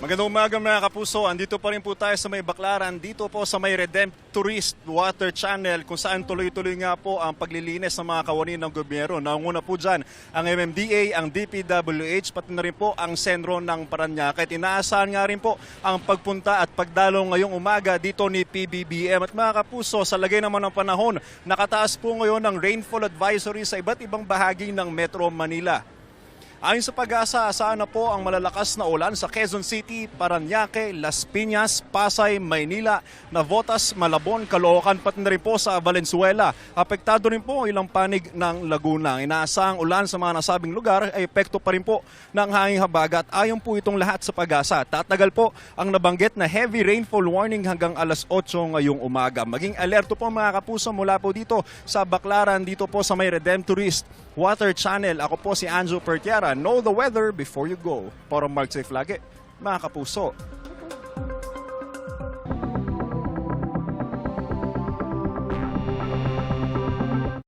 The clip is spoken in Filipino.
Magandang umaga mga kapuso, andito pa rin po tayo sa may Baclaran, dito po sa may Redemptorist Water Channel kung saan tuloy-tuloy nga po ang paglilinis ng mga kawani ng gobyerno. Naunguna po dyan ang MMDA, ang DPWH, pati na rin po ang Senro ng Parañaque. At inaasahan nga rin po ang pagpunta at pagdalo ngayong umaga dito ni PBBM. At mga kapuso, sa lagay naman ng panahon, nakataas po ngayon ang rainfall advisory sa iba't ibang bahagi ng Metro Manila. Ayon sa Pag-asa, asahan na po ang malalakas na ulan sa Quezon City, Parañaque, Las Piñas, Pasay, Maynila, Navotas, Malabon, Caloocan, pati na rin po sa Valenzuela. Apektado rin po ilang panig ng Laguna. Inaasahang ulan sa mga nasabing lugar ay epekto pa rin po ng hanging habagat. Ayon po itong lahat sa Pag-asa. Tatagal po ang nabanggit na heavy rainfall warning hanggang alas 8 ngayong umaga. Maging alerto po mga kapuso mula po dito sa Baclaran, dito po sa may Redemptorist Water Channel. Ako po si Anjo Pertiara. Know the weather before you go. Para Mark Safe lagi, mga kapuso.